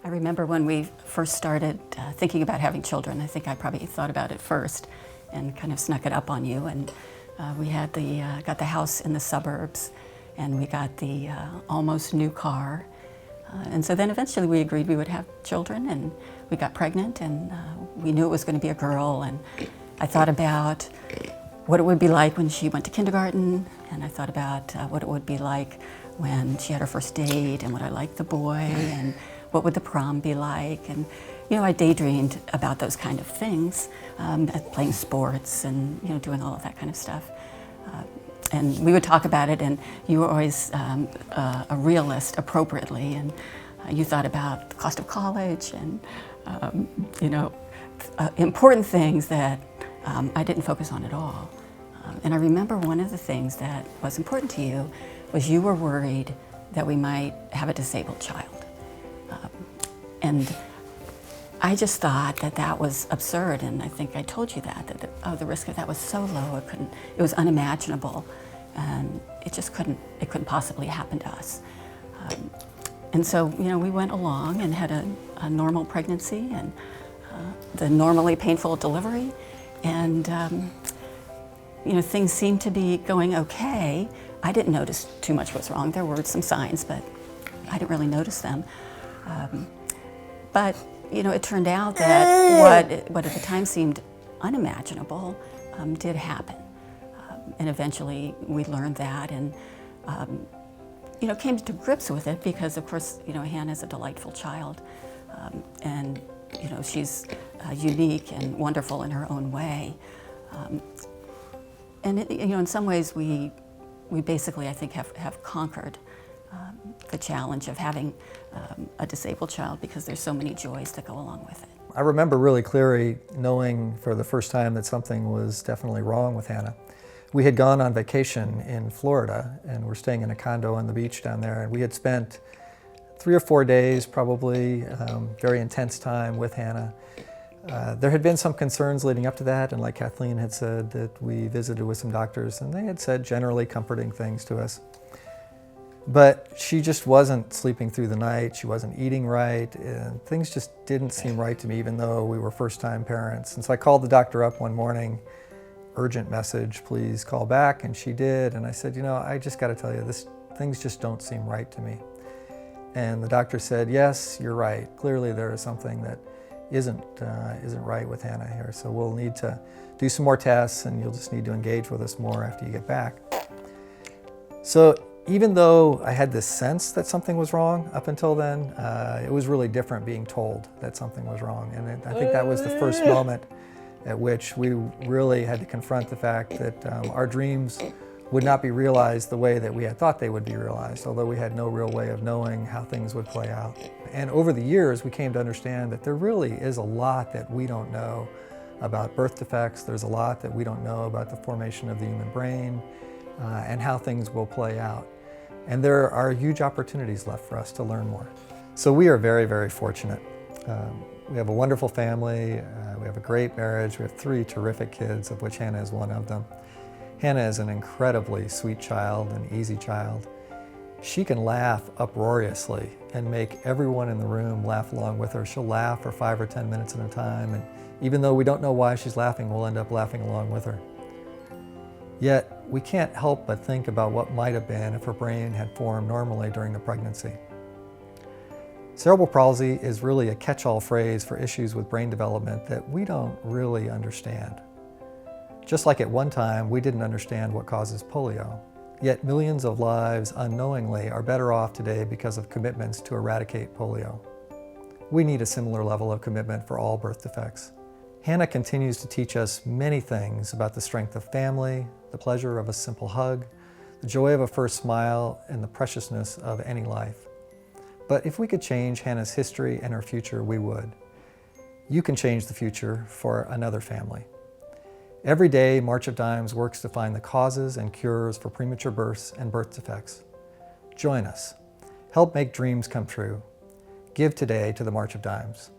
I remember when we first started thinking about having children. I think I probably thought about it first and kind of snuck it up on you. And we had got the house in the suburbs, and we got the almost new car. And so then eventually we agreed we would have children, and we got pregnant, and we knew it was going to be a girl. And I thought about what it would be like when she went to kindergarten, and I thought about what it would be like when she had her first date, and would I like the boy, and what would the prom be like. And I daydreamed about those kind of things, playing sports and doing all of that kind of stuff. And we would talk about it, and you were always a realist appropriately, and you thought about the cost of college and important things that I didn't focus on at all. And I remember one of the things that was important to you was you were worried that we might have a disabled child. And I just thought that that was absurd, and I think I told you that the risk of that was so low, it was unimaginable, and it couldn't possibly happen to us. And so, we went along and had a normal pregnancy and the normally painful delivery, and things seemed to be going okay. I didn't notice too much was wrong. There were some signs, but I didn't really notice them. But it turned out that what at the time seemed unimaginable did happen. And eventually we learned that and came to grips with it because, of course, Hannah's a delightful child. And she's unique and wonderful in her own way. And in some ways we basically, I think, have conquered the challenge of having a disabled child because there's so many joys that go along with it. I remember really clearly knowing for the first time that something was definitely wrong with Hannah. We had gone on vacation in Florida, and we're staying in a condo on the beach down there, and we had spent 3 or 4 days, probably, very intense time with Hannah. There had been some concerns leading up to that, and like Kathleen had said, that we visited with some doctors, and they had said generally comforting things to us. But she just wasn't sleeping through the night, she wasn't eating right, and things just didn't seem right to me, even though we were first-time parents. And so I called the doctor up one morning, urgent message, please call back, and she did. And I said, I just got to tell you, things just don't seem right to me. And the doctor said, yes, you're right. Clearly there is something that isn't right with Hannah here. So we'll need to do some more tests, and you'll just need to engage with us more after you get back. So even though I had this sense that something was wrong up until then, it was really different being told that something was wrong. And I think that was the first moment at which we really had to confront the fact that our dreams would not be realized the way that we had thought they would be realized, although we had no real way of knowing how things would play out. And over the years, we came to understand that there really is a lot that we don't know about birth defects. There's a lot that we don't know about the formation of the human brain and how things will play out. And there are huge opportunities left for us to learn more. So we are very, very fortunate. We have a wonderful family, we have a great marriage, we have 3 terrific kids, of which Hannah is one of them. Hannah is an incredibly sweet child, an easy child. She can laugh uproariously and make everyone in the room laugh along with her. She'll laugh for 5 or 10 minutes at a time, and even though we don't know why she's laughing, we'll end up laughing along with her. Yet, we can't help but think about what might have been if her brain had formed normally during the pregnancy. Cerebral palsy is really a catch-all phrase for issues with brain development that we don't really understand. Just like at one time, we didn't understand what causes polio. Yet millions of lives unknowingly are better off today because of commitments to eradicate polio. We need a similar level of commitment for all birth defects. Hannah continues to teach us many things about the strength of family, the pleasure of a simple hug, the joy of a first smile, and the preciousness of any life. But if we could change Hannah's history and her future, we would. You can change the future for another family. Every day, March of Dimes works to find the causes and cures for premature births and birth defects. Join us. Help make dreams come true. Give today to the March of Dimes.